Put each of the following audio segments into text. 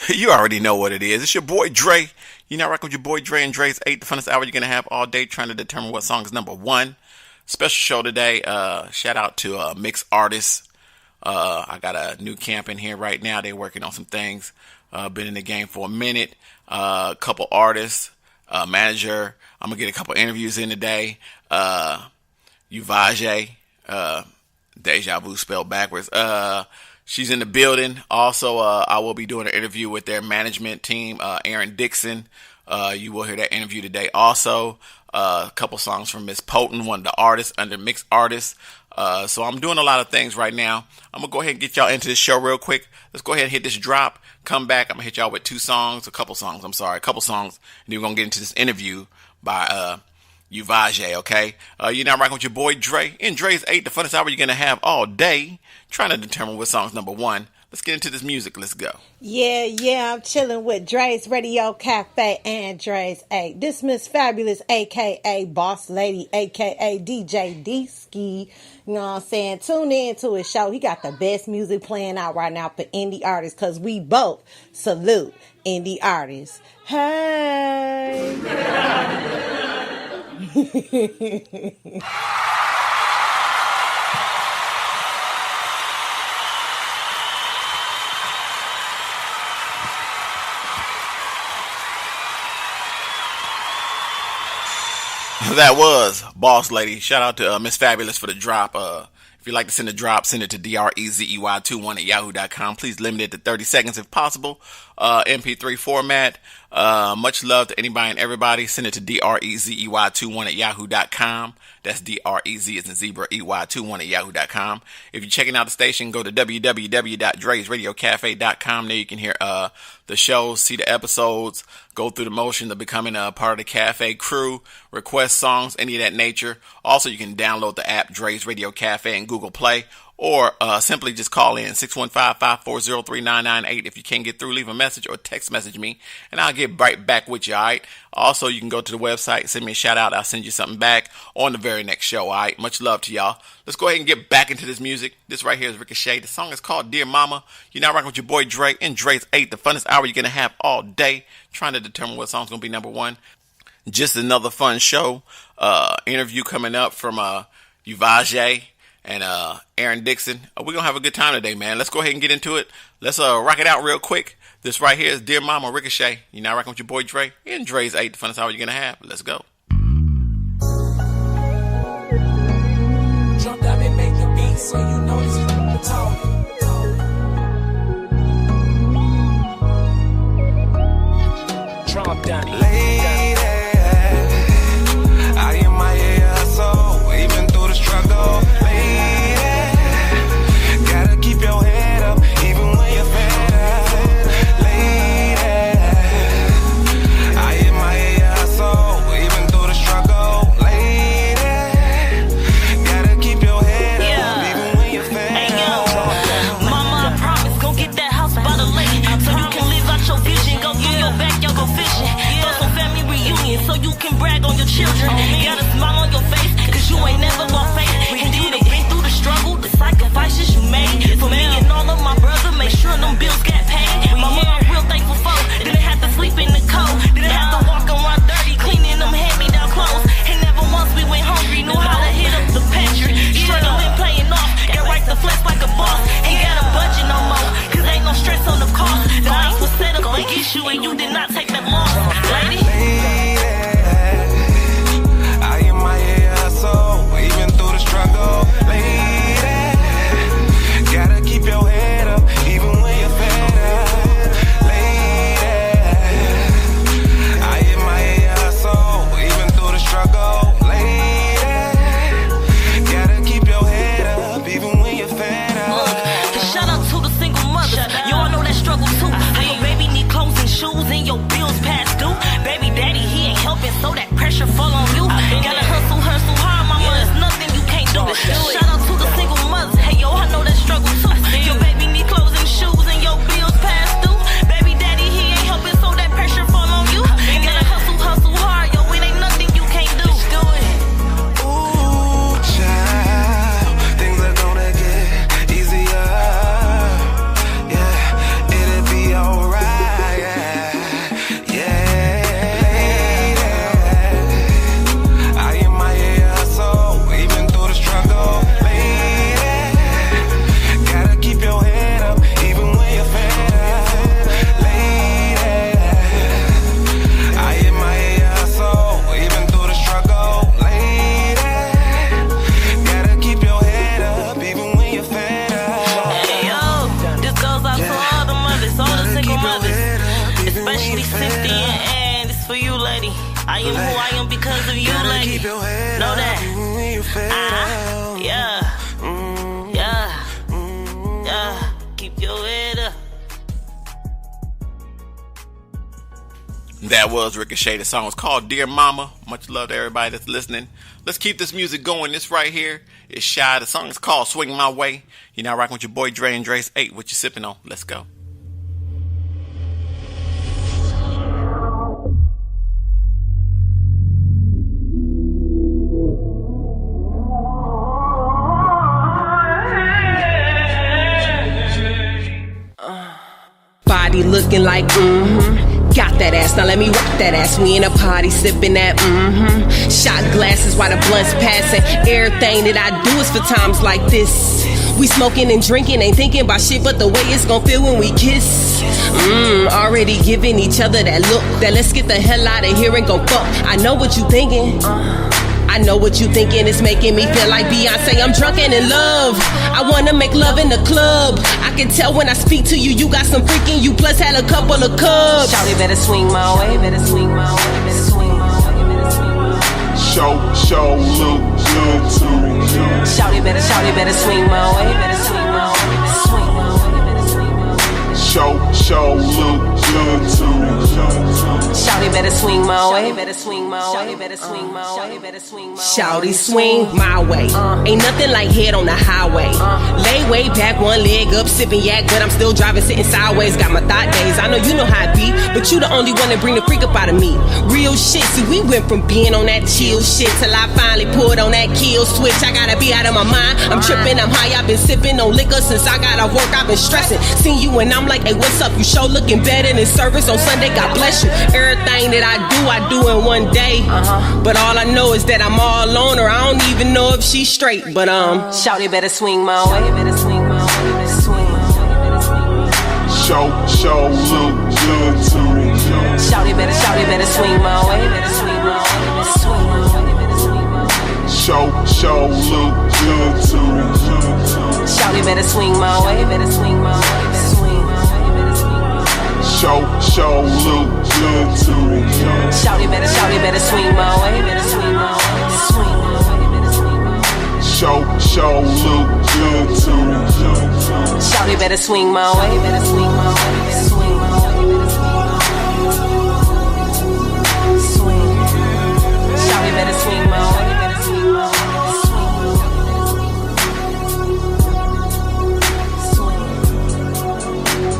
You already know what it is. It's your boy Dre. You know, rocking with your boy Dre and Dre's 8, the funnest hour you're going to have all day trying to determine what song is number one. Special show today. Shout out to MixArtist. I got a new camp in here right now. They're working on some things. Been in the game for a minute. Couple artists, manager. I'm going to get a couple interviews in today. uvajeD, Deja Vu spelled backwards. She's in the building. Also, I will be doing an interview with their management team, Aaron Dixon. You will hear that interview today. Also, a couple songs from Miss Potent, one of the artists under MixArtist. So I'm doing a lot of things right now. I'm going to go ahead and get y'all into this show real quick. Let's go ahead and hit this drop. Come back. I'm going to hit y'all with a couple songs. And then we're going to get into this interview by uvajeD, okay? You're now rocking with your boy Dre. In Dre's 8, the funnest hour you're going to have all day, trying to determine what song's number one. Let's get into this music. Let's go. Yeah, I'm chilling with Drezey Radio Cafe and Drezey 8. This MissFabulous, a.k.a. Boss Lady, a.k.a. DJ D-Ski. You know what I'm saying? Tune in to his show. He got the best music playing out right now for indie artists because we both salute indie artists. Hey! That was Boss Lady. Shout out to MissFabulous for the drop. If you'd like to send a drop, send it to drezey21 at yahoo.com. Please limit it to 30 seconds if possible. MP3 format. Much love to anybody and everybody. Send it to drezey21 at yahoo.com. That's DREZ as in zebra, EY21 at yahoo.com. If you're checking out the station, go to www.drezradiocafe.com. There you can hear the shows, see the episodes, go through the motion of becoming a part of the cafe crew, request songs, any of that nature. Also, you can download the app Drezey Radio Cafe and Google Play, or simply just call in 615-540-3998. If you can't get through, leave a message or text message me, and I'll get right back with you, all right? Also, you can go to the website, send me a shout out. I'll send you something back on the very next show, all right? Much love to y'all. Let's go ahead and get back into this music. This right here is Rikashayy. The song is called Dear Mama. You're now rocking with your boy Dre in Dre's 8, the funnest hour you're going to have all day, trying to determine what song's going to be number one. Just another fun show. Interview coming up from uvajeD and Aaron Dixon. We're going to have a good time today, man. Let's go ahead and get into it. Let's rock it out real quick. This right here is Dear Mama, Rikashayy. You're now rocking with your boy Dre in Dre's 8, the funnest hour you're going to have. Let's go. Jump down and make the beat so you know it's the talk. Drop down. Lady, I am my hustle, even through the struggle. Lady, gotta keep your head up, even when you're fed up. Lady, I am my hustle, even through the struggle. Lady, gotta keep your head up, even when you're fed up. Mama, I promise, go get that house by the lake, so you can live out your vision. Go through your backyard, go fishing. Throw some family reunion, so you can brag on your children. Got a smile on your face, cause you ain't never lost faith. And you done been through the struggle, the sacrifices you made. For me and all of my brothers, make sure them bills got paid. Mama, I'm real thankful for. Didn't have to sleep in the cold. Didn't have to walk around dirty, cleaning them hand-me-down clothes. And never once we went hungry, knew how to hit up the pantry. Struggling, playing off, got right to flex like a boss. Ain't got a budget no more, cause ain't no stress on the cost. The life was set up against you and you did not take that loss. Lady, I am my hustle, even through the struggle. Lady, gotta keep your head up, even when you're fed up. Lady, I am my hustle, even through the struggle. Lady, gotta keep your head up, even when you're fed up. shout out to the single mothers. Y'all know that struggle too. How your baby need clothes and shoes and your bills Cynthia and it's for you, lady. I am who I am because of you, lady. Keep your head know up that. even when you fed up. Yeah. Yeah. Keep your head up. That was Rikashayy. The song was called Dear Mama. Much love to everybody that's listening. Let's keep this music going. This right here is Shy. The song is called Swing My Way. You're now rocking with your boy Dre and Dre's 8. What you sipping on? Let's go. Body looking like got that ass, now let me rock that ass. We in a party sipping that shot glasses while the blunt's passing. Everything that I do is for times like this. We smoking and drinking, ain't thinking about shit but the way it's gon' feel when we kiss. Already giving each other that look, that let's get the hell out of here and go fuck. I know what you thinking, I know what you thinking, it's making me feel like Beyonce, I'm drunk and in love. I wanna make love in the club. I can tell when I speak to you, you got some freaking you, plus had a couple of cubs. Shawty better swing my way, better swing my way, better swing my way, better swing my way. Show look good to me. Shawty better swing my way, better swing my way, better swing my way, better swing my way. Show look good to me. Shawty better swing my way, better swing my way, better swing my way, better swing my way. Shawty swing my way. Ain't nothing like head on the highway. Lay way back, one leg up, sipping yak, but I'm still driving, sitting sideways. Got my thought days. I know you know how it be, but you the only one that bring the freak up out of me. Real shit. See, we went from being on that chill shit till I finally pulled on that kill switch. I gotta be out of my mind. I'm tripping, I'm high. I've been sipping on liquor since I got off work. I've been stressing. Seen you and I'm like, hey, what's up? You show looking better than service on Sunday. God bless you. Everything that I do in one day. But all I know is that I'm all on her. I don't even know if she's straight. But Shawty better swing my way, better swing my way, better swing my way, better swing my way. Show look good to me. Shawty better swing my way, better swing my way, better swing my way, better swing my way. Show look good to me. Shawty better swing my way, better swing my way, better swing my way, better swing my way. Show look good to me. Shawty better swing my way, better swing my way, better swing my way, better swing my way. Show look good to me. Shawty better swing my way, better swing my way, better swing my way, better swing my way. Swing. Shawty better swing my way, better swing my way, better swing my way, better swing.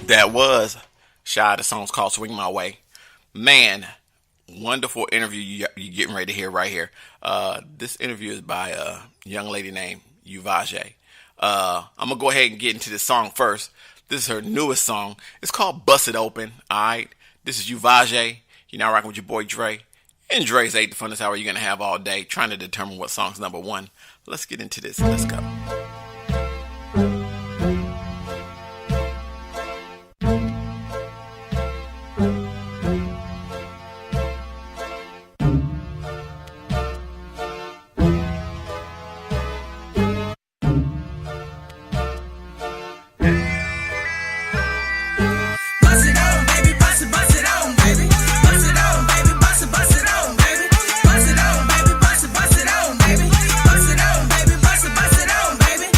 That was Shy. The song's called Swing My Way. Man, wonderful interview you're getting ready to hear right here. This interview is by a young lady named uvajeD. I'm going to go ahead and get into this song first. This is her newest song. It's called Bust It Open. All right. This is uvajeD. You're now rocking with your boy Dre. And Dre's 8, the funnest hour you're going to have all day, trying to determine what song's number one. Let's get into this. Let's go. Bust it on, baby.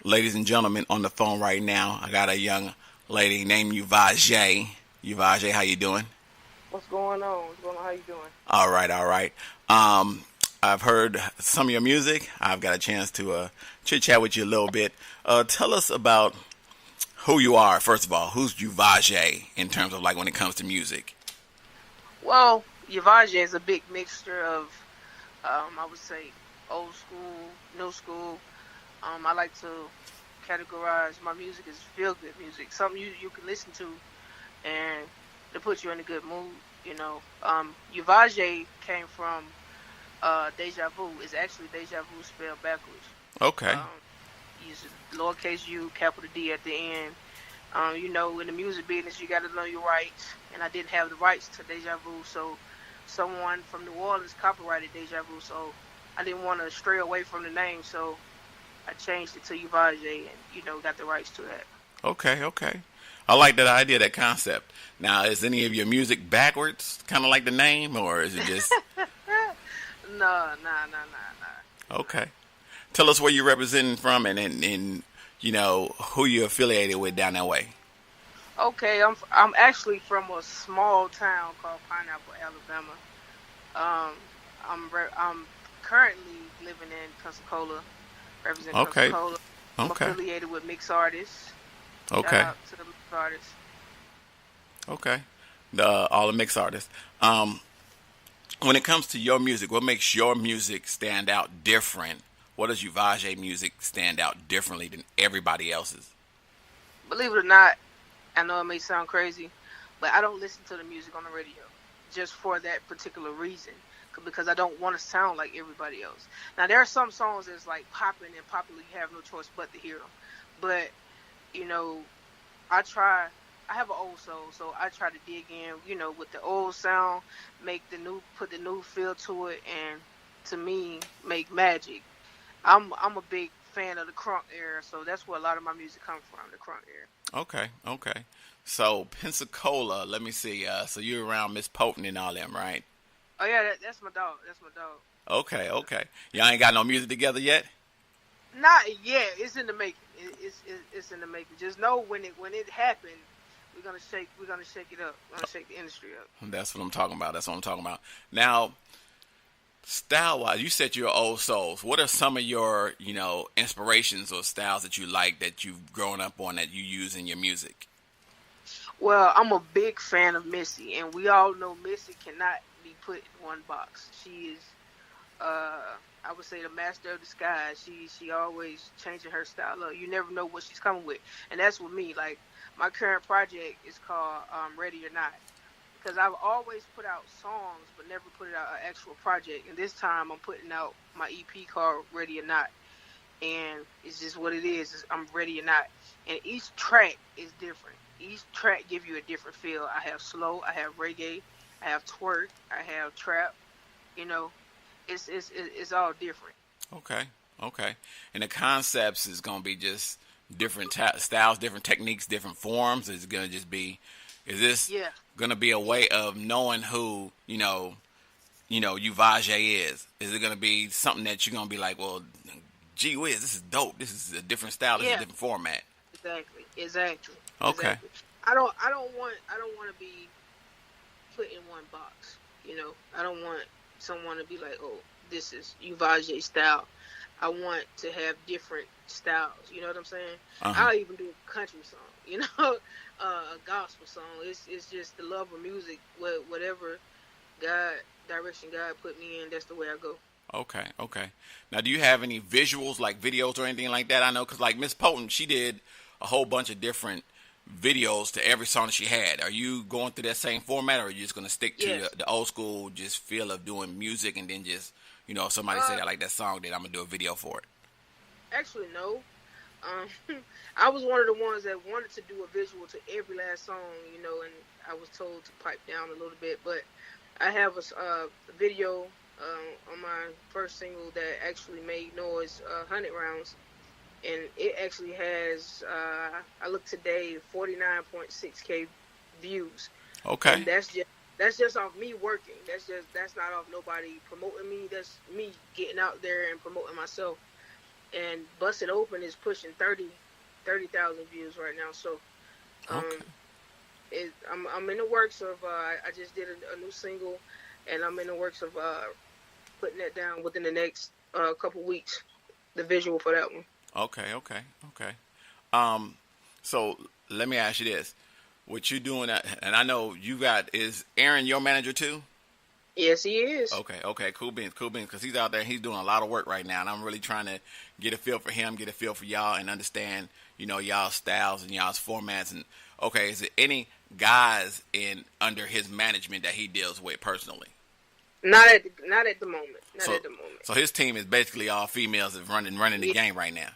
ladies and gentlemen, on the phone right now, I got a young lady named uvajeD. uvajeD, how you doing? What's going on? What's going on? How you doing? All right, all right. I've heard some of your music. I've got a chance to chit chat with you a little bit. Tell us about who you are, first of all. Who's uvajeD in terms of like when it comes to music? Well, uvajeD is a big mixture of, I would say, old school, new school. I like to categorize my music as feel-good music, something you can listen to and to put you in a good mood, you know. uvajeD came from deja vu. It's actually deja vu spelled backwards. Okay. Use lowercase u, capital D at the end. You know, in the music business, you got to know your rights, and I didn't have the rights to deja vu, so someone from New Orleans copyrighted deja vu, so I didn't want to stray away from the name, so I changed it to uvajeD and, you know, got the rights to that. Okay, okay. I like that idea, that concept. Now, is any of your music backwards, kind of like the name, or is it just... No. Okay. Tell us where you're representing from and you know, who you're affiliated with down that way. Okay, I'm actually from a small town called Pineapple, Alabama. I'm currently living in Pensacola, representing Pensacola. I'm affiliated with MixArtist. Okay. Shout out to the MixArtist. Okay. All the MixArtists. When it comes to your music, what makes your music stand out different? What does uvajeD music stand out differently than everybody else's? Believe it or not, I know it may sound crazy, but I don't listen to the music on the radio just for that particular reason, because I don't want to sound like everybody else. Now, there are some songs that's like popping and popular, you have no choice but to hear them. But, you know, I have an old soul, so I try to dig in, you know, with the old sound, put the new feel to it, and to me, make magic. I'm a big fan of the crunk era, so that's where a lot of my music comes from, the crunk era. Okay. So Pensacola, let me see. So you're around Miss Potent and all them, right? Oh yeah, that's my dog. Okay. Y'all ain't got no music together yet? Not yet. It's in the making. It's in the making. Just know when it happens, we're gonna shake it up. We're gonna shake the industry up. That's what I'm talking about. Now, style-wise, you said you're old souls. What are some of your, you know, inspirations or styles that you like that you've grown up on that you use in your music? Well, I'm a big fan of Missy, and we all know Missy cannot be put in one box. She is, I would say, the master of disguise. She always changing her style up. You never know what she's coming with, and that's with me. Like, my current project is called Ready or Not, because I've always put out songs but never put out an actual project. And this time I'm putting out my EP called Ready or Not, and it's just what it is. I'm ready or not, and each track is different. Each track gives you a different feel. I have slow, I have reggae, I have twerk, I have trap. You know, it's all different. Okay. And the concepts is gonna be just different styles, different techniques, different forms. Is gonna just be, is this gonna be a way of knowing who you know uvajeD is? Is it gonna be something that you're gonna be like, well, gee whiz, this is dope. This is a different style. This is a different format. Exactly. Okay. Exactly. I don't want to be put in one box. You know, I don't want someone to be like, oh, this is uvajeD style. I want to have different styles. You know what I'm saying? I'll even do a country song. You know, a gospel song. It's just the love of music. Whatever direction God put me in, that's the way I go. Okay. Now, do you have any visuals, like videos or anything like that? I know, because like Miss Potent, she did a whole bunch of different videos to every song she had. Are you going through that same format, or are you just going to stick to the old school just feel of doing music, and then just, you know, if somebody say I like that song, then I'm going to do a video for it? Actually, no. I was one of the ones that wanted to do a visual to every last song, you know, and I was told to pipe down a little bit, but I have a video on my first single that actually made noise, 100 rounds, and it actually has, I looked today, 49.6K views. Okay. And that's just off me working. That's not off nobody promoting me. That's me getting out there and promoting myself. and Bust It Open is pushing 30,000 views right now. So, Okay. I'm in the works of. I just did a new single, and I'm in the works of putting that down within the next couple weeks. The visual for that one. Okay. So let me ask you this: what you doing? And I know you got, is Aaron your manager too? Yes, he is. Okay, cool beans, because he's out there, he's doing a lot of work right now, and I'm really trying to get a feel for him, get a feel for y'all, and understand, y'all's styles and y'all's formats. And okay, is there any guys in under his management that he deals with personally? Not at the moment. So his team is basically all females that running the game right now.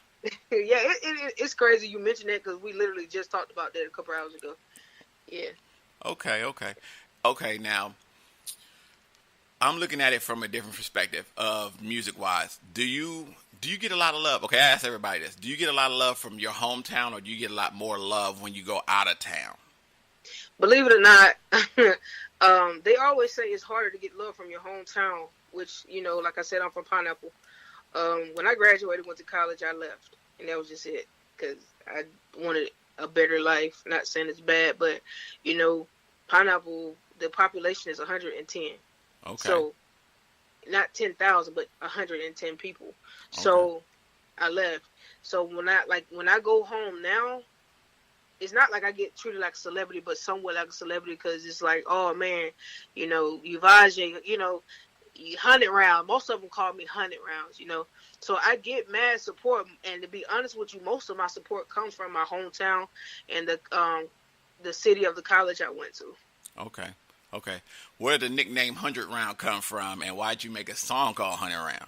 Yeah, it's crazy you mentioned that because we literally just talked about that a couple hours ago. Yeah. Okay. Now, I'm looking at it from a different perspective of music-wise. Do you get a lot of love? Okay, I ask everybody this. Do you get a lot of love from your hometown, or do you get a lot more love when you go out of town? Believe it or not, they always say it's harder to get love from your hometown, which, like I said, I'm from Pineapple. When I graduated, went to college, I left, and that was just it, because I wanted a better life. Not saying it's bad, but, Pineapple, the population is 110. Okay. So, not 10,000, but 110 people. Okay. So, I left. So, when I go home now, it's not like I get treated like a celebrity, but somewhat like a celebrity, because it's like, oh, man, uvajeD, 100 round. Most of them call me 100 rounds, So, I get mad support, and to be honest with you, most of my support comes from my hometown and the city of the college I went to. Okay. Where did the nickname 100 Round come from, and why'd you make a song called 100 Round?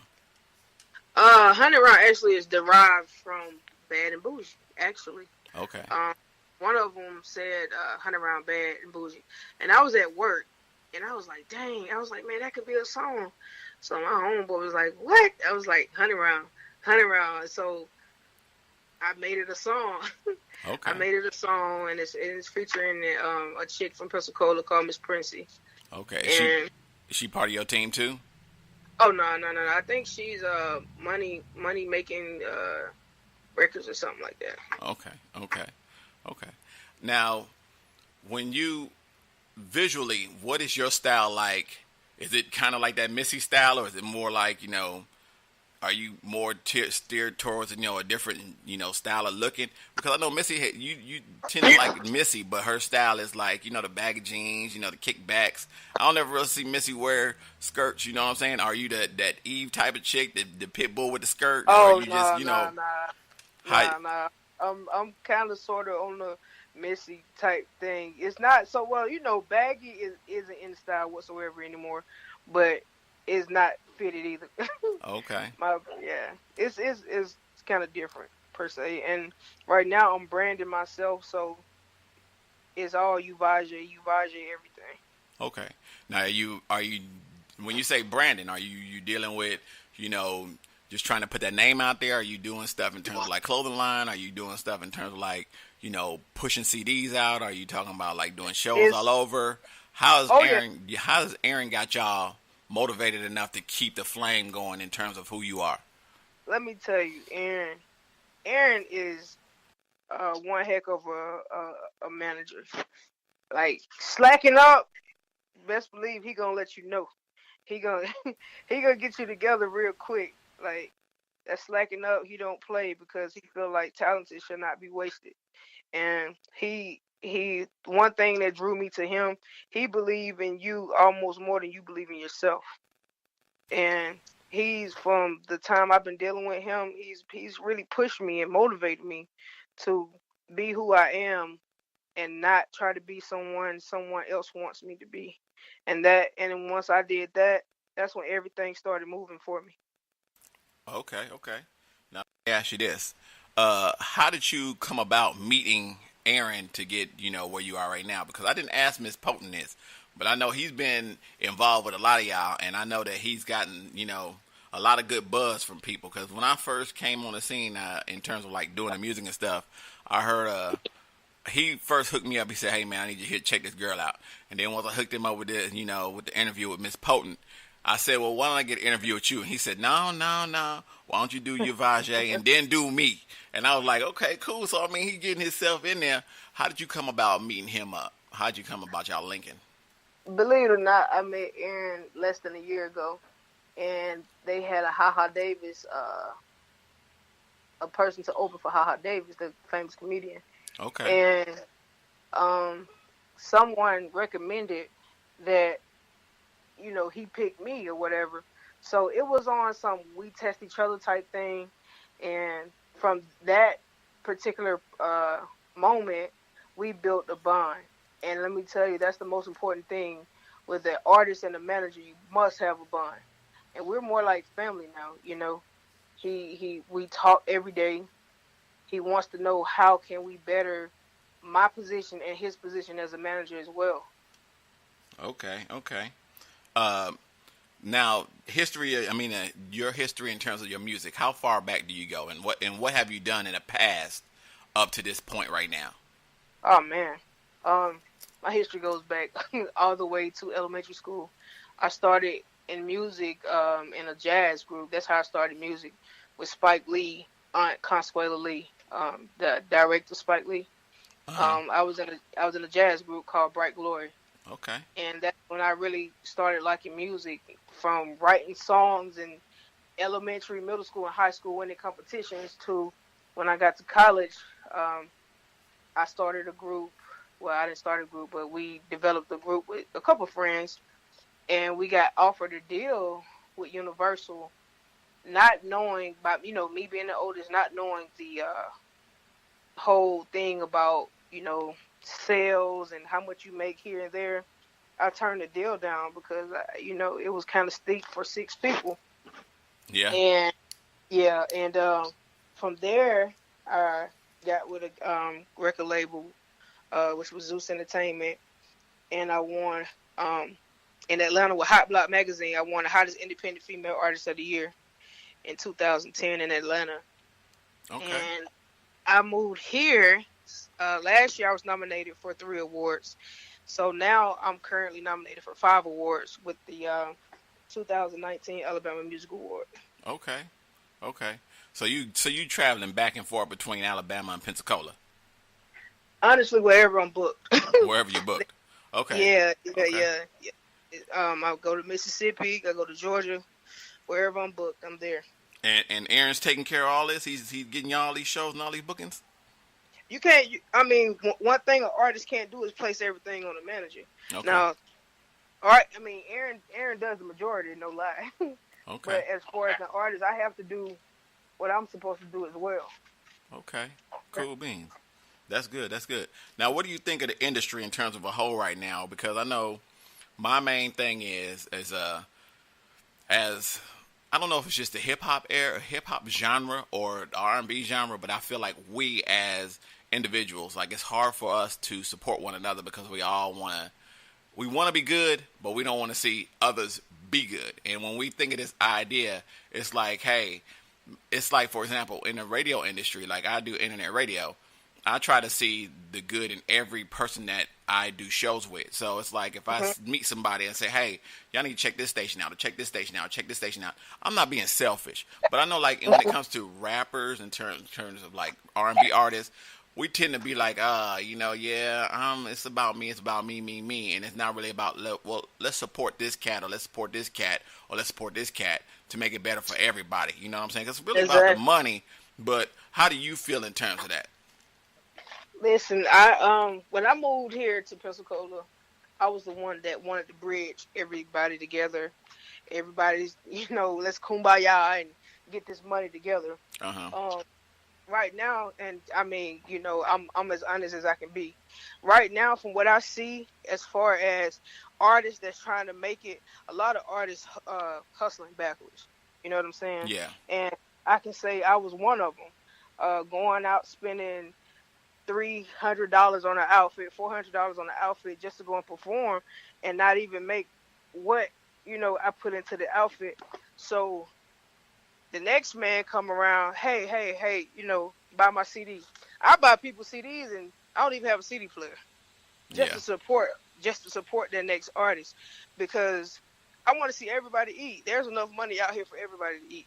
100 Round actually is derived from Bad and Bougie, actually. Okay. One of them said 100 Round Bad and Bougie. And I was at work, and I was like, dang. I was like, man, that could be a song. So my homeboy was like, what? I was like, 100 Round. So I made it a song. Okay. I made it a song, and it's featuring a chick from Pensacola called Miss Princey. Okay. Is she part of your team too? Oh no! I think she's money making records or something like that. Okay. Now, when you visually, what is your style like? Is it kind of like that Missy style, or is it more like, are you more steered towards, a different, style of looking? Because I know Missy, you tend to like Missy, but her style is like, the baggy jeans, the kickbacks. I don't ever really see Missy wear skirts, you know what I'm saying? Are you that Eve type of chick, the pit bull with the skirt? Oh, or you just, nah. I'm kind of sort of on the Missy type thing. It's not so well, baggy isn't in style whatsoever anymore, but it's not fitted either. Okay. It's kind of different per se. And right now I'm branding myself, so it's all uvajeD everything. Okay. Now, are you when you say branding, are you dealing with, just trying to put that name out there? Are you doing stuff in terms of like clothing line? Are you doing stuff in terms of like, pushing CDs out? Are you talking about like doing shows all over? How has Aaron got y'all motivated enough to keep the flame going in terms of who you are? Let me tell you, Aaron is one heck of a manager. Like, slacking up, best believe he gonna let you know. He gonna get you together real quick. Like, that slacking up, he don't play because he feel like talented should not be wasted. And he one thing that drew me to him, he believe in you almost more than you believe in yourself. And he's, from the time I've been dealing with him, he's really pushed me and motivated me to be who I am and not try to be someone else wants me to be. And then once I did that, that's when everything started moving for me. Okay. Now, let me ask you this. How did you come about meeting Aaron to get, where you are right now? Because I didn't ask Miss Potent this, but I know he's been involved with a lot of y'all, and I know that he's gotten, a lot of good buzz from people. Because when I first came on the scene, in terms of like doing the music and stuff, I heard he first hooked me up. He said, "Hey man, I need you to check this girl out." And then once I hooked him up with this, with the interview with Miss Potent, I said, "Well, why don't I get an interview with you?" And he said, "No. Why Why don't you do uvajeD and then do me? And I was like, okay, cool. So I mean, he getting himself in there. How did you come about meeting him up? How did you come about y'all linking? Believe it or not, I met Aaron less than a year ago, and they had a HaHa Davis, a person to open for HaHa Davis, the famous comedian. Okay. And someone recommended that, he picked me or whatever. So it was on some we test each other type thing, and from that particular moment, we built a bond. And let me tell you, that's the most important thing with the artist and the manager. You must have a bond. And we're more like family now, we talk every day. He wants to know how can we better my position and his position as a manager as well. Okay. Now, your history in terms of your music, how far back do you go, and what have you done in the past up to this point right now? Oh man, my history goes back all the way to elementary school. I started in music in a jazz group. That's how I started music with Spike Lee, Aunt Consuela Lee, the director Spike Lee. Uh-huh. I was in a jazz group called Bright Glory. Okay. And that's when I really started liking music, from writing songs in elementary, middle school, and high school winning competitions to when I got to college. I started a group. Well, I didn't start a group, but we developed a group with a couple friends, and we got offered a deal with Universal, not knowing about, me being the oldest, not knowing the whole thing about, sales and how much you make here and there. I turned the deal down because, it was kind of steep for 6 people. Yeah. And from there, I got with a record label, which was Zeus Entertainment, and I won in Atlanta with Hot Block Magazine. I won the hottest independent female artist of the year in 2010 in Atlanta. Okay. And I moved here. Last year I was nominated for 3 awards. So now I'm currently nominated for 5 awards with the 2019 Alabama Music Award. Okay. So you traveling back and forth between Alabama and Pensacola? Honestly, wherever I'm booked. Wherever you booked. Okay. Yeah. I'll go to Mississippi. I go to Georgia. Wherever I'm booked, I'm there. And Aaron's taking care of all this. He's getting y'all all these shows and all these bookings. You can't. One thing an artist can't do is place everything on the manager. Okay. Now, all right. Aaron does the majority, no lie. Okay. But as far as an artist, I have to do what I'm supposed to do as well. Okay. Cool beans. That's good. Now, what do you think of the industry in terms of a whole right now? Because I know my main thing is as I don't know if it's just the hip hop genre or the R&B genre, but I feel like we as individuals, like it's hard for us to support one another because we all want to be good, but we don't want to see others be good. And when we think of this idea, it's like, hey, it's like, for example, in the radio industry, like I do internet radio, I try to see the good in every person that I do shows with. So it's like if I meet somebody and say, hey, y'all need to check this station out, or check this station out, check this station out. I'm not being selfish, but I know like when it comes to rappers in terms of like R&B artists, we tend to be like, it's about me, me. And it's not really about, let's support this cat, or let's support this cat, or let's support this cat to make it better for everybody. You know what I'm saying? 'Cause it's really about the money, but how do you feel in terms of that? Listen, I when I moved here to Pensacola, I was the one that wanted to bridge everybody together. Everybody's, let's kumbaya and get this money together. Right now, and I'm as honest as I can be. Right now, from what I see, as far as artists that's trying to make it, a lot of artists hustling backwards. You know what I'm saying? Yeah. And I can say I was one of them, going out spending $300 on an outfit, $400 on an outfit just to go and perform, and not even make what I put into the outfit. So the next man come around, hey, buy my CD. I buy people CDs, and I don't even have a CD player, just to support their next artist, because I want to see everybody eat. There's enough money out here for everybody to eat.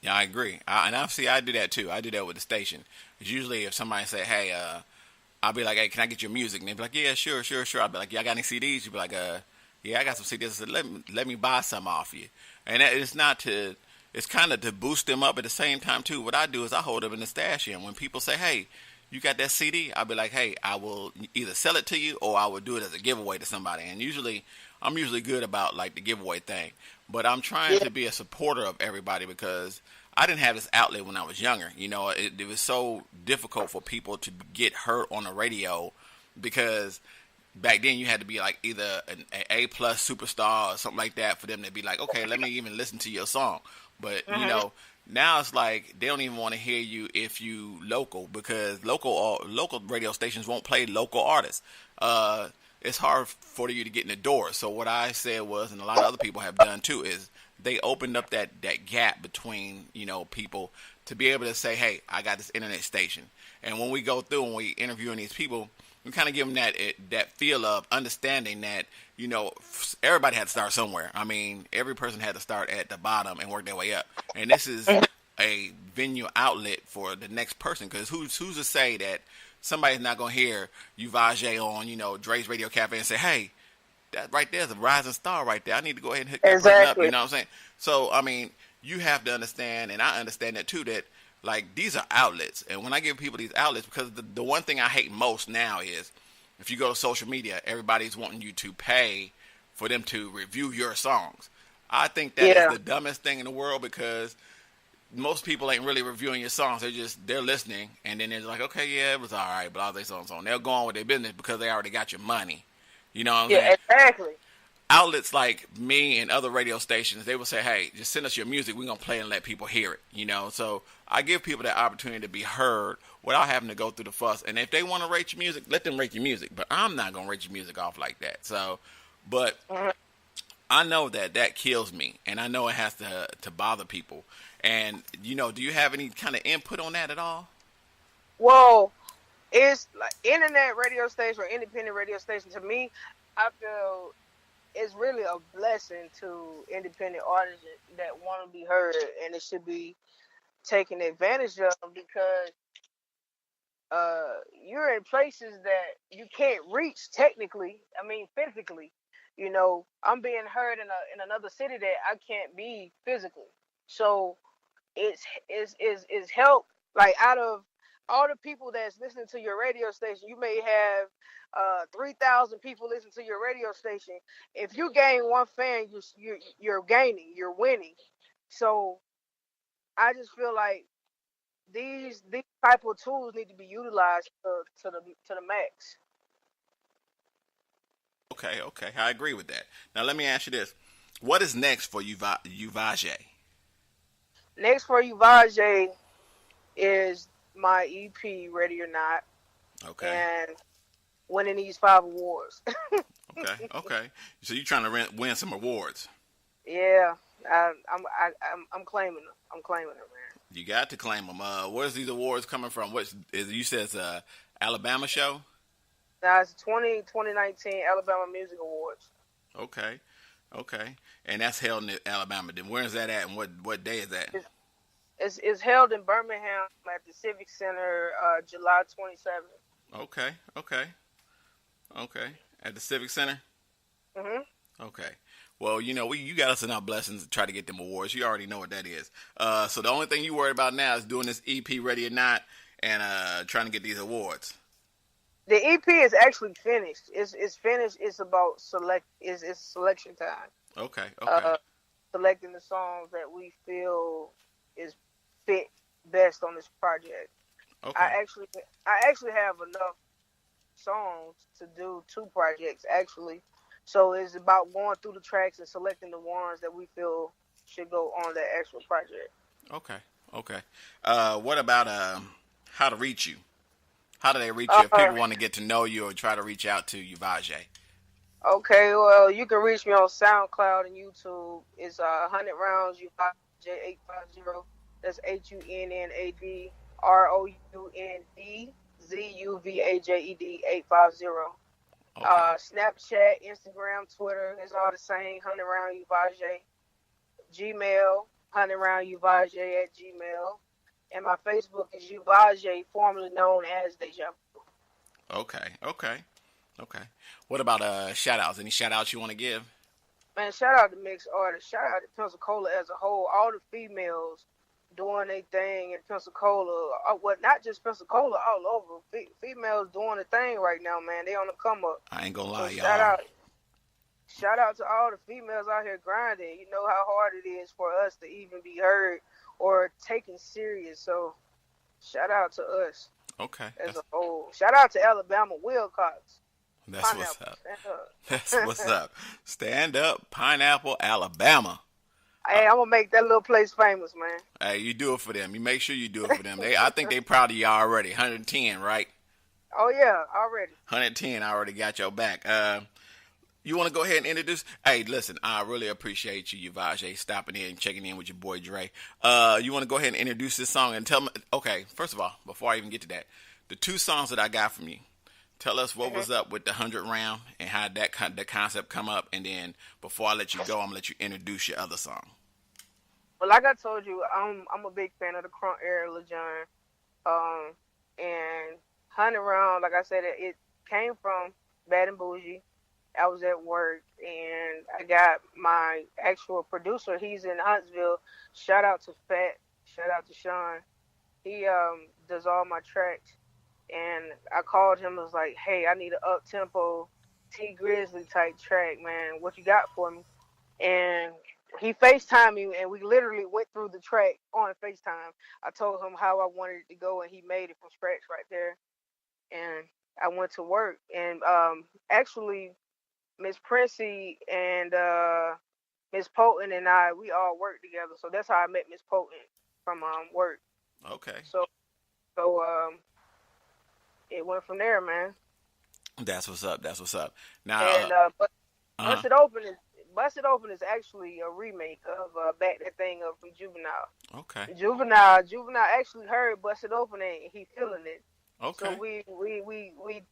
Yeah, I agree. And I do that too. I do that with the station. It's usually if somebody say, "Hey, I'll be like, hey, can I get your music?" And they be like, yeah, sure, sure, sure. I'll be like, yeah, I got any CDs? You be like, yeah, I got some CDs. I said, let me buy some off you. And it's not to, it's kind of to boost them up at the same time too. What I do is I hold them in the stash here. And when people say, hey, you got that CD? I'll be like, hey, I will either sell it to you or I will do it as a giveaway to somebody. And I'm usually good about like the giveaway thing. But I'm trying to be a supporter of everybody because I didn't have this outlet when I was younger. You know, it was so difficult for people to get heard on the radio because back then you had to be like either an A+ superstar or something like that for them to be like, okay, let me even listen to your song. But you know, now it's like they don't even want to hear you if you local because local radio stations won't play local artists. It's hard for you to get in the door. So what I said was, and a lot of other people have done too, is they opened up that gap between, you know, people to be able to say, hey, I got this internet station. And when we go through and we interviewing these people, we kind of give them that feel of understanding that, you know, everybody had to start somewhere. I mean, every person had to start at the bottom and work their way up. And this is a venue outlet for the next person because who's to say that somebody's not going to hear uvajeD on, you know, Drezey Radio Cafe and say, hey, that right there is a rising star right there. I need to go ahead and hook that person up. You know what I'm saying? So, I mean, you have to understand, and I understand that too, that, like, these are outlets. And when I give people these outlets, because the one thing I hate most now is if you go to social media, everybody's wanting you to pay for them to review your songs. I think that is the dumbest thing in the world because most people ain't really reviewing your songs. They're listening, and then they're like, okay, yeah, it was all right, blah, blah, so on. They'll go on with their business because they already got your money. You know what I'm saying? Yeah, exactly. Outlets like me and other radio stations, they will say, hey, just send us your music. We're going to play and let people hear it, you know? So I give people that opportunity to be heard without having to go through the fuss. And if they want to rate your music, let them rate your music. But I'm not going to rate your music off like that. So, but I know that kills me. And I know it has to bother people. And, you know, do you have any kind of input on that at all? Well, it's like internet radio station or independent radio station. To me, I feel it's really a blessing to independent artists that want to be heard, and it should be taken advantage of because you're in places that you can't reach technically. I mean, physically. You know, I'm being heard in another city that I can't be physically. So it's help. Like out of all the people that's listening to your radio station, you may have 3,000 people listen to your radio station. If you gain one fan, you're gaining, you're winning. So I just feel like these type of tools need to be utilized to the max. Okay, I agree with that. Now let me ask you this: what is next for uvajeD? Next for uvajeD is my EP, Ready or Not, Okay. and winning these 5 awards. Okay. So you trying to win some awards? Yeah, I'm claiming them. I'm claiming them, man. You got to claim them. Where's these awards coming from? You said it's a Alabama show? Now it's 2019 Alabama Music Awards. Okay. And that's held in Alabama. Then where is that at, and what day is that? It's held in Birmingham at the Civic Center, July 27th. Okay. At the Civic Center? Mhm. Okay. Well, you know, you got us in our blessings to try to get them awards. You already know what that is. So the only thing you worried about now is doing this EP, Ready or Not, and trying to get these awards. The EP is actually finished. It's finished. It's about it's selection time. Okay. Selecting the songs that we feel is fit best on this project. Okay. I actually have enough songs to do 2 projects actually. So it's about going through the tracks and selecting the ones that we feel should go on that actual project. Okay. What about how to reach you? How do they reach you if people want to get to know you or try to reach out to uvajeD? Okay, well, you can reach me on SoundCloud and YouTube. It's 100 Rounds uvajeD 850. That's HUNNAD ROUND ZUVAJED 850. Okay. Snapchat, Instagram, Twitter, it's all the same. 100 Round uvajeD. Gmail, hunting around uvajeD at Gmail. And my Facebook is uvajeD, formerly known as Deja Vu. Okay. What about shout outs? Any shout outs you want to give? Man, shout out to MixArtist. Shout out to Pensacola as a whole. All the females doing their thing in Pensacola. Well, not just Pensacola, all over. Females doing the thing right now, man. They on the come up. I ain't gonna lie, So y'all. shout out to all the females out here grinding. You know how hard it is for us to even be heard or taken serious. So shout out to us. Okay. As a whole. Shout out to Alabama Wilcox. That's Pineapple, what's up. stand up. That's what's up. Stand up, Pineapple, Alabama. Hey, I'm gonna make that little place famous, man. Hey, you do it for them. You make sure you do it for them. I think they proud of you already. 110, right? Oh yeah, already. 110. I already got your back. You want to go ahead and introduce? Hey, listen, I really appreciate you, uvajeD, stopping in and checking in with your boy Dre. You want to go ahead and introduce this song and tell me? Okay, first of all, before I even get to that, the two songs that I got from you. Tell us what was up with the 100 round and how the concept come up, and then before I let you go, I'm gonna let you introduce your other song. Well, like I told you, I'm a big fan of the Crunk era, Lil Jon. And 100 round, like I said, it came from Bad and Bougie. I was at work, and I got my actual producer. He's in Huntsville. Shout out to Fat. Shout out to Sean. He does all my tracks. And I called him and was like, hey, I need an up-tempo T Grizzly type track, man. What you got for me? And he FaceTimed me, and we literally went through the track on FaceTime. I told him how I wanted it to go, and he made it from scratch right there. And I went to work. And actually, Miss Princey and Miss Potent and I, we all worked together. So that's how I met Miss Potent from work. Okay. So it went from there, man. That's what's up. Now, And Busted Open is actually a remake of Back That Thing Up from Juvenile. Okay. Juvenile actually heard Busted Open and he feeling it. Okay. So we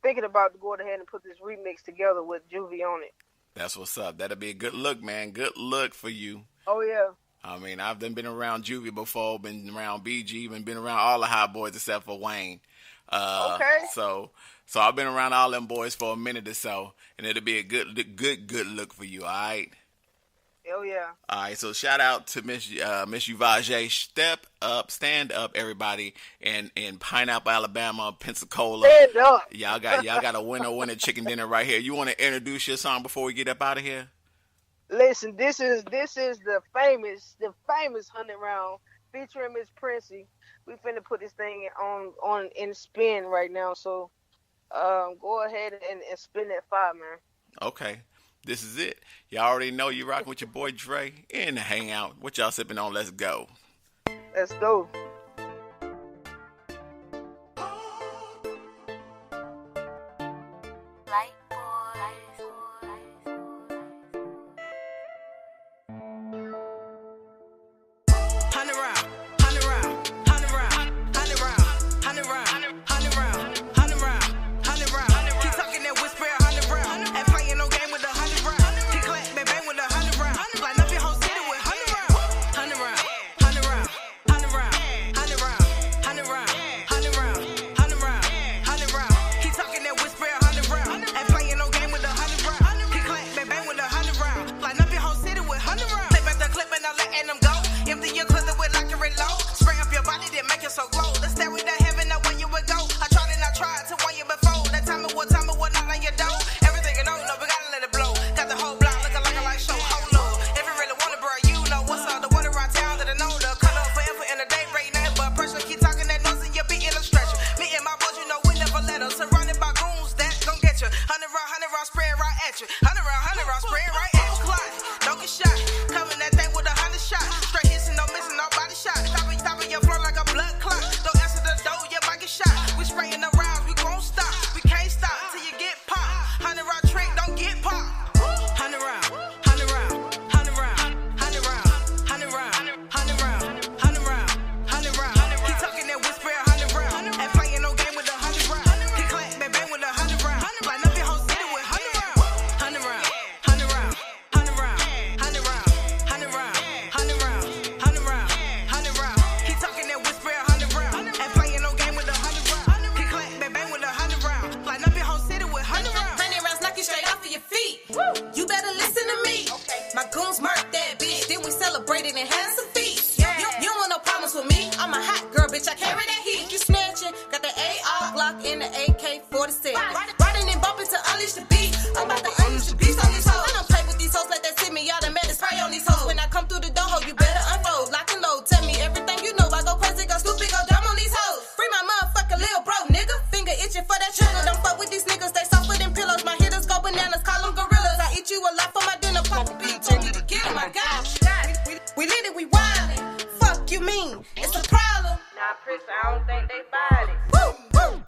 thinking about going ahead and put this remix together with Juvie on it. That's what's up. That'll be a good look, man. Good look for you. Oh yeah. I mean, I've been around Juvie before, been around BG, been around all the hot boys except for Wayne. Okay. So I've been around all them boys for a minute or so, and it'll be a good look for you. All right. Oh yeah. All right. So shout out to Miss uvajeD. Step up, stand up, everybody, in Pineapple, Alabama, Pensacola. Stand up. Y'all got a winner chicken dinner right here. You want to introduce your song before we get up out of here? Listen, this is the famous 100 round featuring Miss Princey. We finna put this thing on in spin right now. So go ahead and spin that fire, man. Okay. This is it. Y'all already know you rocking with your boy Dre in the hangout. What y'all sipping on? Let's go. Let's go. He talking that whisper 100 round and playing no game with 100 Glock in the AK-47. Riding and bumping to unleash the beat. I'm about to unleash the beast on these hoes. I don't play with these hoes like they see me. Y'all done made a spray on these hoes. When I come through the door, you better unfold. Lock and load. Tell me everything you know. I go crazy, go stupid, go dumb on these hoes. Free my motherfucking little bro, nigga. Finger itching for that trigger. Don't fuck with these niggas. They softer than pillows. My hitters go bananas. Call them gorillas. I eat you a lot for my dinner. Pop a beat. Told me to get him. My gosh. We lit it. We wildin'. Fuck you mean? It's a problem. Nah, Chris, I don't think they buy it. Woo, woo.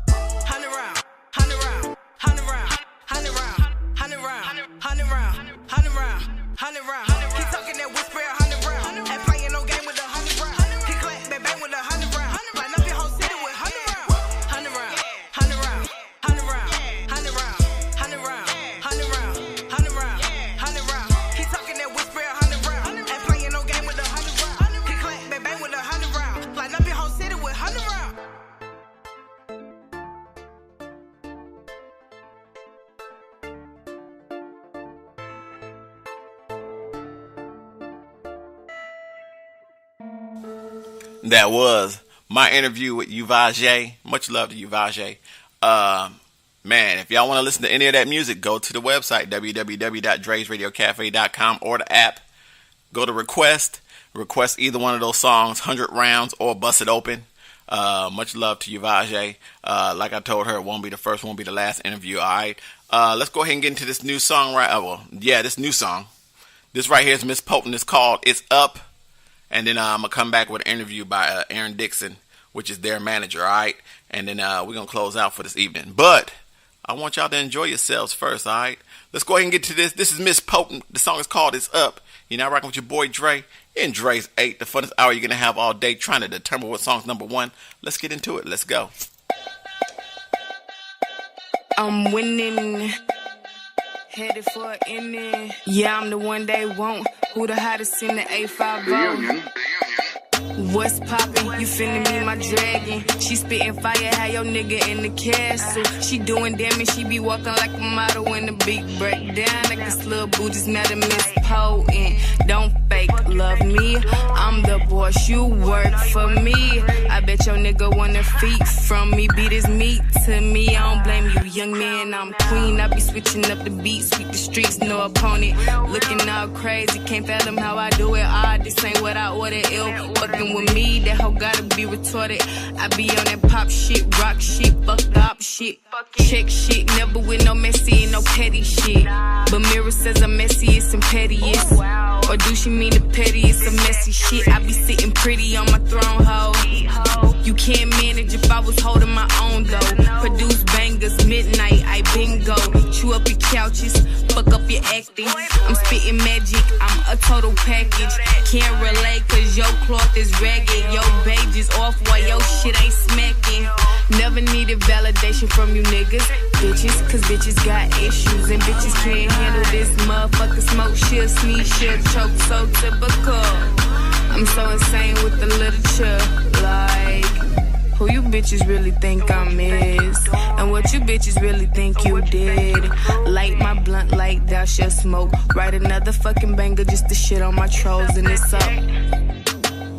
100 round, 100 round, 100 round, 100 round, 100 round, 100 round, 100 round, 100 round. He talking that whisper 100 round. Ain't playing no game with 100 round. He clap bang bang with 100 round. Line up your whole city with 100 round. 100 round, 100 round, 100 round, 100 round, 100 round, 100 round, 100 round, 100 round. He talking that whisper 100 round. Ain't playing no game with 100 round. He clap bang bang with 100 round. Line up your whole city with 100 round. That was my interview with uvajeD. Much love to uvajeD. Man, if y'all want to listen to any of that music, go to the website, www.drezradiocafe.com, or the app. Go to request either one of those songs, 100 rounds or Bust It Open. Much love to uvajeD. Like I told her, it won't be the first, won't be the last interview, all right? Let's go ahead and get into this new song this new song. This right here is Miss Potent. It's called It's Up. And then I'm going to come back with an interview by Aaron Dixon, which is their manager, all right? And then we're going to close out for this evening. But I want y'all to enjoy yourselves first, all right? Let's go ahead and get to this. This is Miss Potent. The song is called It's Up. You're now rocking with your boy Dre in Dre's 8, the funnest hour you're going to have all day trying to determine what song's number one. Let's get into it. Let's go. I'm winning, headed for an inning. Yeah, I'm the one they want. Who the hottest in the A50? What's poppin'? You finna be my dragon. She spittin' fire, had your nigga in the castle. She doing damage, she be walking like a model in the beat break down. Like this little boo just met a Miss Potent. Don't fake love me, I'm the boss, you work for me. I bet your nigga wanna feet from me, beat his meat to me. I don't blame you, young man, I'm queen. I be switching up the beat, sweep the streets, no opponent. Looking all crazy, can't fathom how I do it. This ain't what I ordered, ill. Fucking with me, that hoe gotta be retorted. I be on that pop shit, rock shit, fucked up shit, check shit, never with no messy and no petty shit. But Mirror says I'm messy, it's some pettiest. Or do she mean the pettiest, some messy shit? I be sitting pretty on my throne, ho. You can't manage if I was holding my own though. Produce bangers, midnight, I bingo. Chew up your couches, fuck up your acting. I'm spitting magic, I'm a total package. Can't relate cause your cloth is ragged. Your beige is off while your shit ain't smacking. Never needed validation from you niggas, bitches, cause bitches got issues and bitches can't handle this motherfucker smoke. She'll sneeze, she'll choke, so typical. I'm so insane with the literature, like who you bitches really think I'm is, and what you bitches really think you did. Light my blunt like thou shall smoke. Write another fucking banger just to shit on my trolls, and it's up.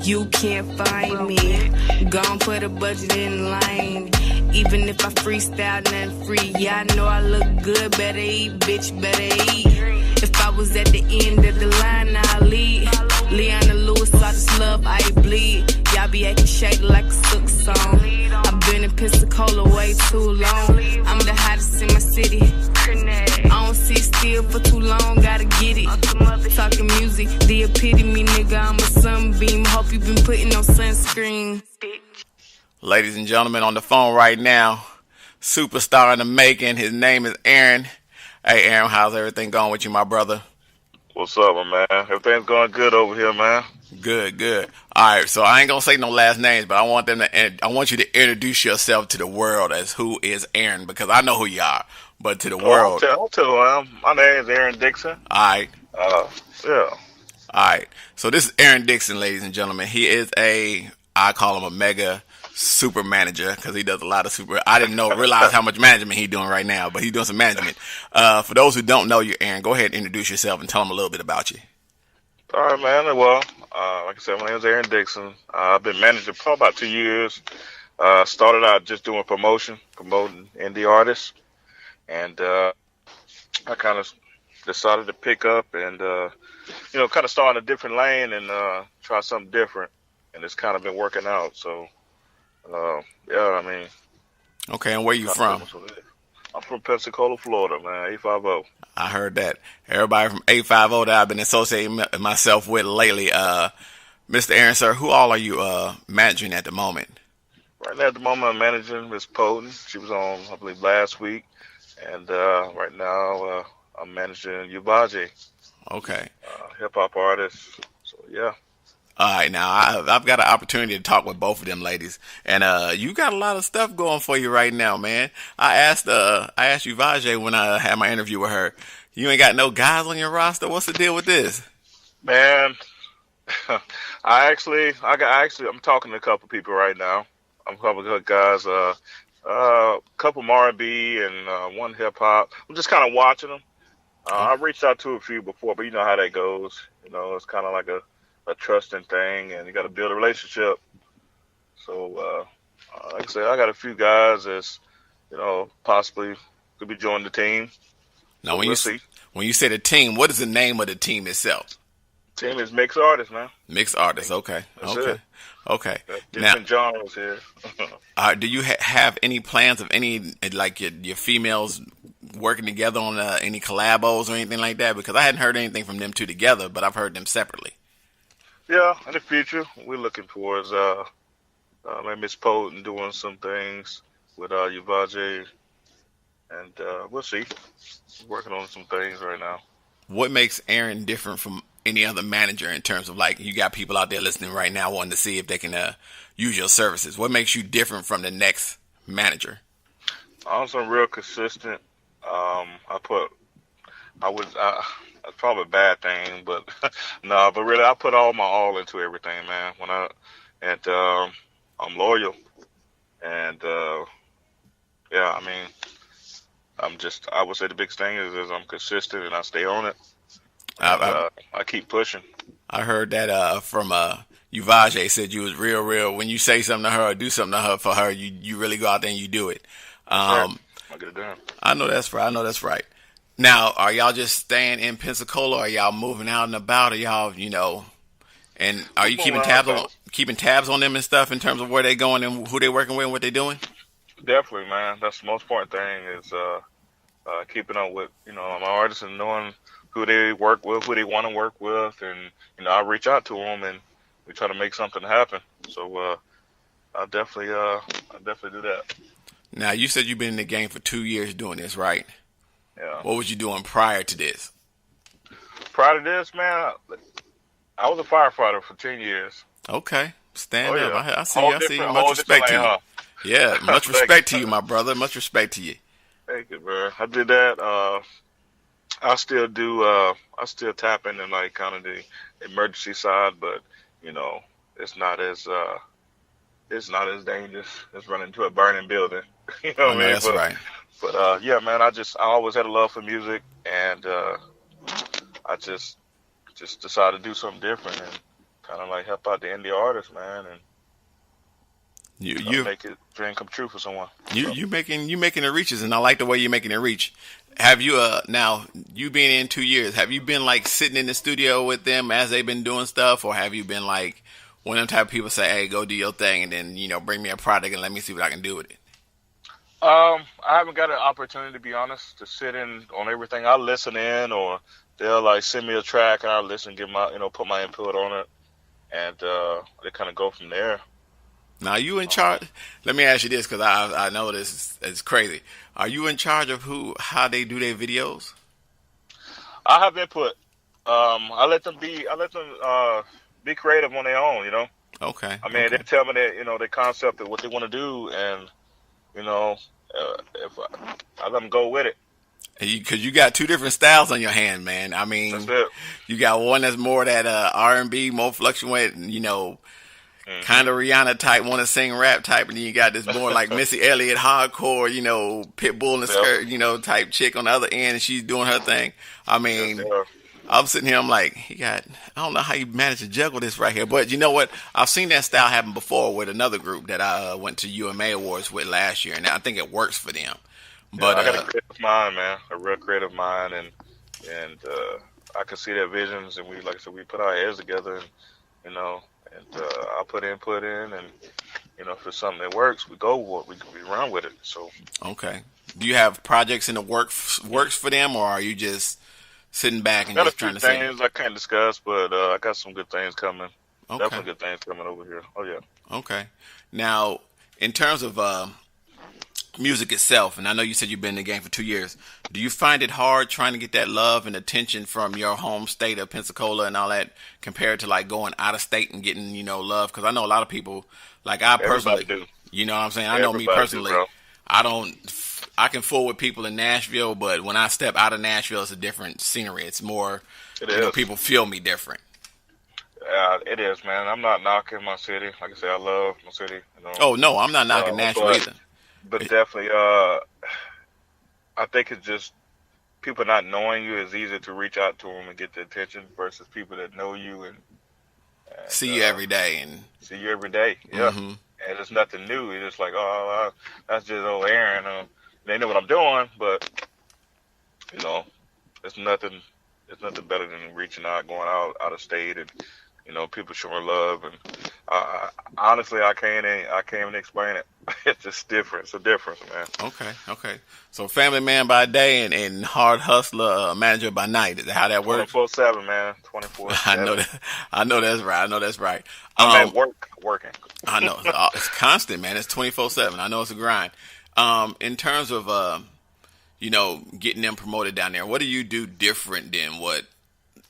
You can't find me. Gon' put a budget in line. Even if I freestyle, nothing free. Yeah, I know I look good. Better eat, bitch, better eat. If I was at the end of the line, I'd lead. Leanna Lewis, I just love, I bleed. Y'all be acting shady like a silk song. I've been in Pensacola way too long. I'm the hottest in my city. I don't sit still for too long, gotta get it. Talking music, the epitome, nigga, I'm a sunbeam. Hope you been putting on sunscreen. Ladies and gentlemen, on the phone right now, superstar in the making. His name is Aaron. Hey, Aaron, how's everything going with you, my brother? What's up, my man? Everything's going good over here, man. Good, good. All right, so I ain't gonna say no last names, but I want you to introduce yourself to the world as who is Aaron, because I know who you are, but to the world. I'll tell who I am. My name is Aaron Dixon. All right. Yeah. All right. So this is Aaron Dixon, ladies and gentlemen. He is I call him a mega super manager because he does a lot of I didn't realize how much management he's doing right now, but he's doing some management. For those who don't know you, Aaron, go ahead and introduce yourself and tell them a little bit about you. All right, man. Well, like I said, my name is Aaron Dixon. I've been manager for about 2 years. Started out just doing promoting indie artists, and I kind of decided to pick up and kind of start in a different lane and try something different, and it's kind of been working out. So yeah, I mean. Okay, and where you from? I'm from Pensacola, Florida, man. 850. I heard that. Everybody from 850 that I've been associating myself with lately. Mr. Aaron, sir, who all are you managing at the moment? Right now, at the moment, I'm managing Miss Poten. She was on, I believe, last week. And right now, I'm managing uvajeD. Okay. Hip-hop artist. So, yeah. All right, now I've got an opportunity to talk with both of them ladies, and you got a lot of stuff going for you right now, man. I asked uvajeD when I had my interview with her, you ain't got no guys on your roster. What's the deal with this? Man, I'm talking to a couple people right now. I'm a couple of guys, a couple R&B and one hip hop. I'm just kind of watching them. I've reached out to a few before, but you know how that goes. You know, it's kind of like a trusting thing, and you got to build a relationship. So, like I said, I got a few guys that's, possibly could be joining the team. Now, So when you say the team, what is the name of the team itself? Team is MixArtist, man. MixArtist, okay. That's okay. it. Okay. Different genres here. Do you have any plans of any, like your females working together on any collabos or anything like that? Because I hadn't heard anything from them two together, but I've heard them separately. Yeah, in the future, we're looking towards maybe Miss Poten doing some things with uvajeD, and we'll see. We're working on some things right now. What makes Aaron different from any other manager in terms of, like, you got people out there listening right now wanting to see if they can use your services? What makes you different from the next manager? I'm real consistent. That's probably a bad thing, but no, but really, I put all my all into everything, man. I'm loyal, and yeah, I mean, I would say the biggest thing is I'm consistent and I stay on it. I keep pushing. I heard that from uvajeD said you was real. When you say something to her or do something to her for her, you really go out there and you do it. I'll get it done. I know that's right. Now, are y'all just staying in Pensacola, or are y'all moving out and about? Are y'all, and are you keeping tabs on them and stuff in terms of where they going and who they working with and what they doing? Definitely, man. That's the most important thing is keeping up with, my artists and knowing who they work with, who they want to work with, and I reach out to them and we try to make something happen. So I'll definitely do that. Now, you said you've been in the game for 2 years doing this, right? Yeah. What was you doing prior to this? Prior to this, man, I was a firefighter for 10 years. Okay. Stand up. Yeah. I see you. Much respect to you. Yeah, much respect to you, my brother. Much respect to you. Thank you, bro. I did that. I still do. I still tap into like kind of the emergency side, but it's not as dangerous as running into a burning building. You know what I mean? That's right. But yeah, man, I always had a love for music, and I just decided to do something different and kind of like help out the indie artists, man, and you make it dream come true for someone. You making the reaches, and I like the way you're making it reach. Have you now you being in 2 years? Have you been like sitting in the studio with them as they've been doing stuff, or have you been like one of them type of people say, "Hey, go do your thing," and then bring me a product and let me see what I can do with it? I haven't got an opportunity, to be honest, to sit in on everything. I listen in, or they'll like send me a track and I'll listen, give my put my input on it, and they kind of go from there. Now, you in charge? Let me ask you this, because I know this is crazy. Are you in charge of how they do their videos? I have input. I let them be creative on their own. Okay. I mean, they tell me that their concept of what they want to do, and if I let them go with it. Because you got two different styles on your hand, man. I mean, that's it. You got one that's more that R&B, more fluctuate, kind of Rihanna type, want to sing rap type, and then you got this more like Missy Elliott, hardcore, Pitbull in the skirt, type chick on the other end, and she's doing her thing. I mean, I'm sitting here, I'm like, I don't know how you managed to juggle this right here. But you know what? I've seen that style happen before with another group that I went to UMA Awards with last year, and I think it works for them. But I got a creative mind, man, a real creative mind, and I can see their visions, and like I said, we put our heads together, and I put input in, and if it's something that works, we run with it. So okay, do you have projects in the works for them, or are you just sitting back and just trying to say? Got a few things I can't discuss, but I got some good things coming. Okay. Definitely good things coming over here. Oh yeah. Okay. Now, in terms of music itself, and I know you said you've been in the game for 2 years, do you find it hard trying to get that love and attention from your home state of Pensacola and all that compared to like going out of state and getting, love? Because I know a lot of people, like I personally, do. You know what I'm saying? I know me personally, I can fool with people in Nashville, but when I step out of Nashville, it's a different scenery. It's more, people feel me different. It is, man. I'm not knocking my city. Like I said, I love my city. Oh, no, I'm not knocking Nashville either. But definitely, I think it's just people not knowing you is easier to reach out to them and get the attention versus people that know you and see you every day. Yeah. Mm-hmm. And it's nothing new. It's just like, that's just old Aaron. They know what I'm doing, but it's nothing. It's nothing better than reaching out, going out of state, and people showing love. And honestly, I can't even explain it. It's just different. It's a difference, man. Okay. So family man by day and hard hustler manager by night. Is that how that works? 24/7, man. 24/7. I know that's right. I'm at working. I know it's constant, man. It's 24/7. I know it's a grind. In terms of getting them promoted down there, what do you do different than what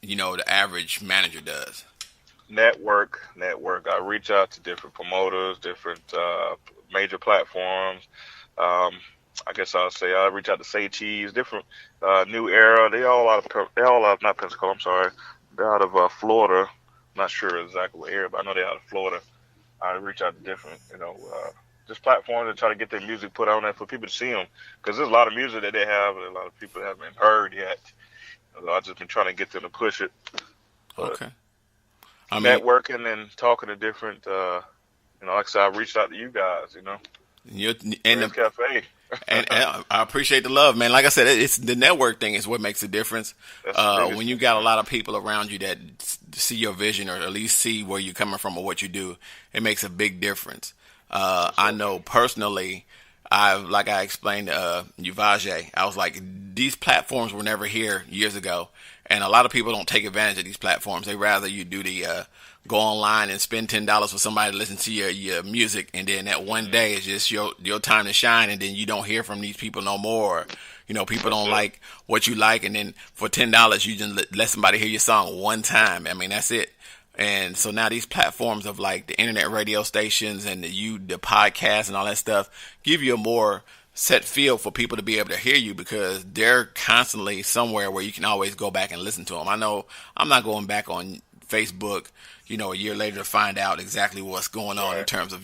the average manager does? Network. I reach out to different promoters, different major platforms. I guess I'll say I reach out to Say Cheese, different New Era. They all out of not Pensacola. I'm sorry, they're out of Florida. I'm not sure exactly what area, but I know they're out of Florida. I reach out to different just platforms and try to get their music put on there for people to see them, because there's a lot of music that they have and a lot of people haven't heard yet. I've just been trying to get them to push it. But okay. Networking and talking to different, like I said, I reached out to you guys, and the cafe. and I appreciate the love, man. Like I said, it's the network thing is what makes a difference. When you got a lot of people around you that see your vision or at least see where you're coming from or what you do, it makes a big difference. I know personally, like I explained to uvajeD, I was like, these platforms were never here years ago. And a lot of people don't take advantage of these platforms. They rather you do the go online and spend $10 for somebody to listen to your music, and then that one day is just your time to shine, and then you don't hear from these people no more. People don't like what you like, and then for $10 you just let somebody hear your song one time. I mean, that's it. And so now these platforms of like the internet radio stations and the podcast and all that stuff give you a more set feel for people to be able to hear you, because they're constantly somewhere where you can always go back and listen to them. I know I'm not going back on Facebook, a year later to find out exactly what's going on in terms of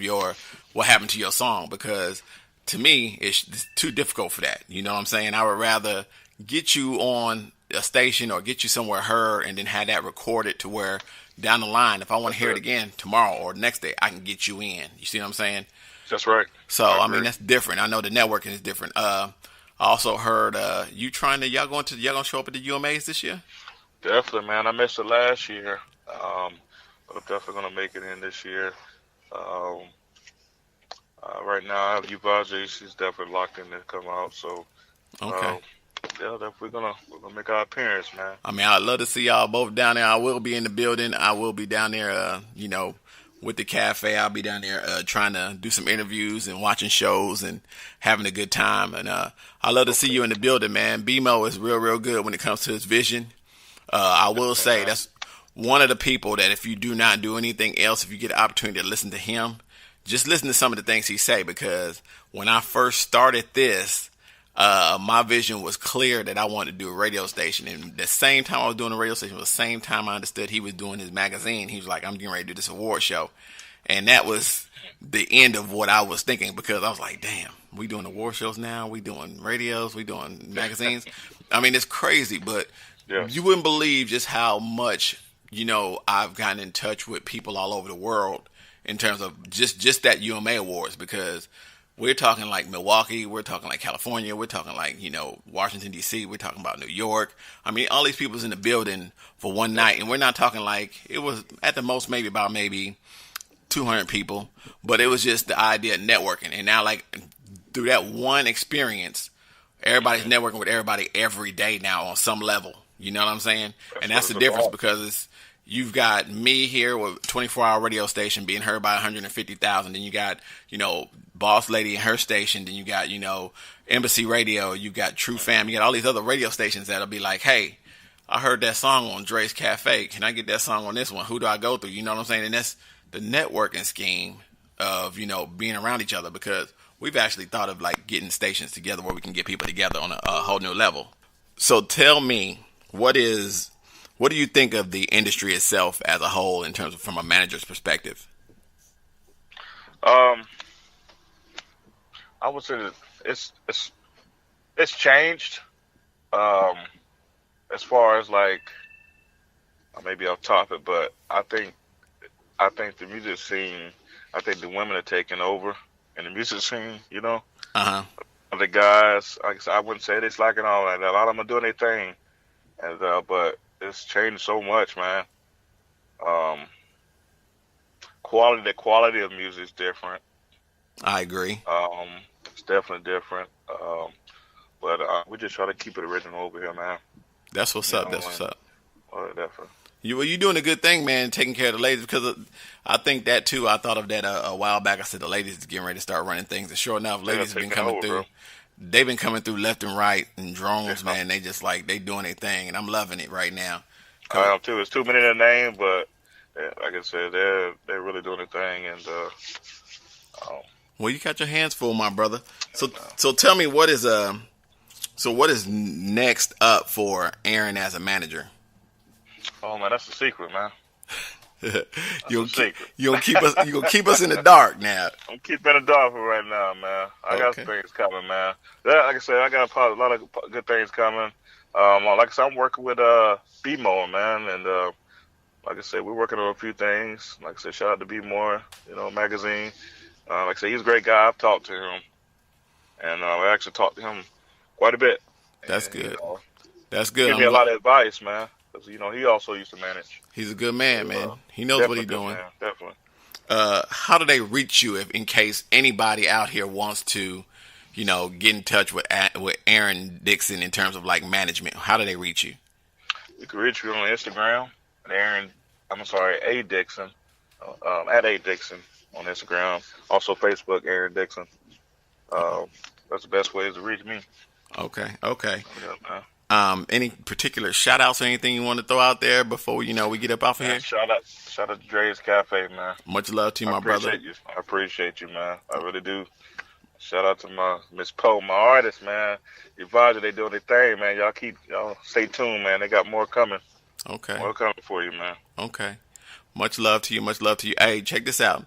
what happened to your song, because to me, it's too difficult for that. You know what I'm saying? I would rather get you on a station or get you somewhere heard and then have that recorded to where down the line, if I want to hear it again tomorrow or the next day, I can get you in. You see what I'm saying? That's right. So, I mean, that's different. I know the networking is different. I also heard y'all going to show up at the UMAs this year? Definitely, man. I missed it last year. But I'm definitely going to make it in this year. Right now, I have uvajeD. She's definitely locked in to come out. So, okay. We're gonna make our appearance, man. I mean, I'd love to see y'all both down there. I will be in the building. I will be down there, with the cafe. I'll be down there trying to do some interviews and watching shows and having a good time. And I love to see you in the building, man. BMO is real, real good when it comes to his vision. I will say that's one of the people that if you do not do anything else, if you get the opportunity to listen to him, just listen to some of the things he say, because when I first started this, my vision was clear that I wanted to do a radio station. And the same time I was doing a radio station was the same time I understood he was doing his magazine. He was like, I'm getting ready to do this award show. And that was the end of what I was thinking, because I was like, damn, we doing award shows now, we doing radios, we doing magazines. I mean, it's crazy, but you wouldn't believe just how much, I've gotten in touch with people all over the world in terms of just that UMA Awards, because we're talking like Milwaukee, we're talking like California, we're talking like, Washington, D.C., we're talking about New York. I mean, all these people's in the building for one night, and we're not talking like, it was at the most maybe 200 people, but it was just the idea of networking. And now, like, through that one experience, everybody's networking with everybody every day now on some level. You know what I'm saying? And that's the difference, because you've got me here with a 24-hour radio station being heard by 150,000. Then you got, Boss Lady and her station. Then you got, Embassy Radio. You got True Fam. You got all these other radio stations that'll be like, hey, I heard that song on Dre's Cafe. Can I get that song on this one? Who do I go through? You know what I'm saying? And that's the networking scheme of, being around each other, because we've actually thought of like getting stations together where we can get people together on a whole new level. So tell me, what do you think of the industry itself as a whole in terms of from a manager's perspective? I would say that it's changed. As far as like, maybe off topic, but I think the music scene, I think the women are taking over in the music scene, The guys, like I said, I wouldn't say they're slacking on like that. A lot of them are doing their thing, and but it's changed so much, man. The quality of music is different. I agree. It's definitely different. But we just try to keep it original over here, man. That's what's up. That's what's up. Definitely. You're doing a good thing, man, taking care of the ladies, because I think that too. I thought of that a while back. I said the ladies is getting ready to start running things, and sure enough, ladies have been coming through. Bro. They've been coming through left and right in drones, man. They just they doing their thing, and I'm loving it right now. I am too. It's too many in the name, but like I said, they're really doing their thing, and well, you got your hands full, my brother. So tell me, what is next up for Aaron as a manager? Oh man, that's a secret, man. You gonna keep us in the dark now. I'm keeping in the dark for right now, man. I got some things coming, man. Like I said, I got a lot of good things coming. Like I said, I'm working with B-More, man, and like I said, we're working on a few things. Like I said, shout out to B-More, magazine. Like I said, he's a great guy. I've talked to him, and I actually talked to him quite a bit. That's good. That's good. Give me a lot of advice, man. Because he also used to manage. He's a good man, man. He knows what he's doing. Man, definitely. How do they reach you in case anybody out here wants to, get in touch with Aaron Dixon in terms of like management? How do they reach you? You can reach me on Instagram at A Dixon, at A Dixon on Instagram. Also Facebook, Aaron Dixon. That's the best ways to reach me. Okay. Yeah, any particular shout outs or anything you want to throw out there before we get up off of here? Shout out to Drezey's Cafe, man. Much love to you, my brother. I appreciate you, man. I really do. Shout out to my Miss Poe, my artist, man. uvajeD, they doing their thing, man. Y'all stay tuned, man. They got more coming. Okay. More coming for you, man. Okay. Much love to you. Much love to you. Hey, check this out.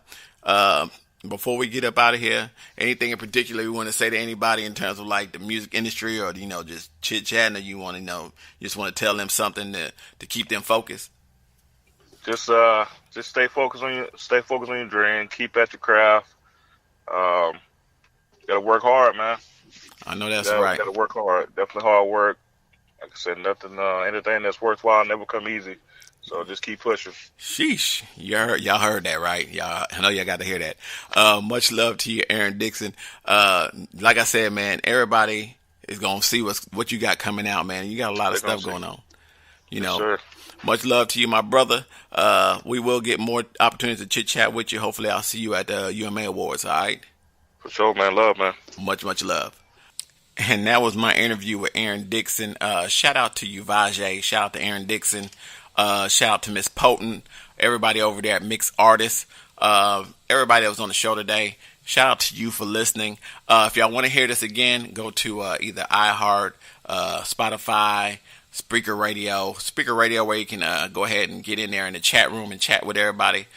Before we get up out of here, anything in particular you want to say to anybody in terms of like the music industry, or just chit chatting, or you want to you just want to tell them something to keep them focused? Just stay focused on your dream. Keep at your craft. Gotta work hard, man. I know that's right. Gotta work hard. Definitely hard work. Like I said, anything that's worthwhile never come easy. So just keep pushing. Sheesh. Y'all heard that, right? I know y'all got to hear that. Much love to you, Aaron Dixon. Like I said, man, everybody is going to see what you got coming out, man. You got a lot of stuff going on. Sure. Much love to you, my brother. We will get more opportunities to chit-chat with you. Hopefully, I'll see you at the UMA Awards, all right? For sure, man. Love, man. Much love. And that was my interview with Aaron Dixon. Shout out to uvajeD. Shout out to Aaron Dixon. Shout out to Miss Potent, everybody over there at MixArtist, everybody that was on the show today. Shout out to you for listening. If y'all want to hear this again, go to either iHeart, Spotify, Spreaker Radio, where you can go ahead and get in there in the chat room and chat with everybody.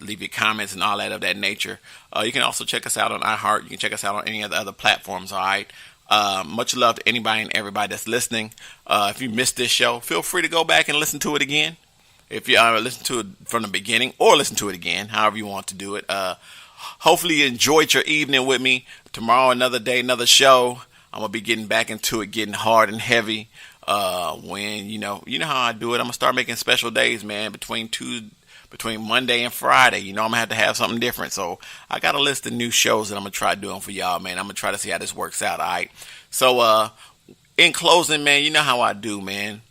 leave your comments and all that of that nature. You can also check us out on iHeart. You can check us out on any of the other platforms, all right? Much love to anybody and everybody that's listening. If you missed this show, feel free to go back and listen to it again. If you listen to it from the beginning or listen to it again, however you want to do it. Hopefully you enjoyed your evening with me. Tomorrow, another day, another show. I'm going to be getting back into it, getting hard and heavy. When, you know how I do it. I'm going to start making special days, man, between Monday and Friday. I'm going to have something different. So I got a list of new shows that I'm going to try doing for y'all, man. I'm going to try to see how this works out, all right? So in closing, man, you know how I do, man.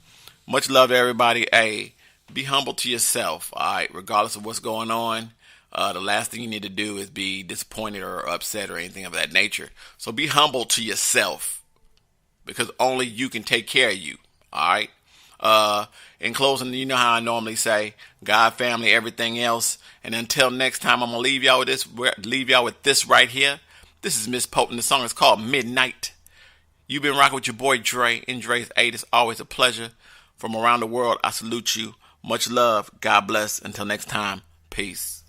Much love to everybody. Hey, be humble to yourself, all right, regardless of what's going on. The last thing you need to do is be disappointed or upset or anything of that nature. So be humble to yourself, because only you can take care of you, all right? In closing, you know how I normally say, God, family, everything else. And until next time, I'm going to leave y'all with this right here. This is Miss Potent. The song is called Midnight. You've been rocking with your boy Dre and Dre's 8. It's always a pleasure. From around the world, I salute you. Much love. God bless. Until next time, peace.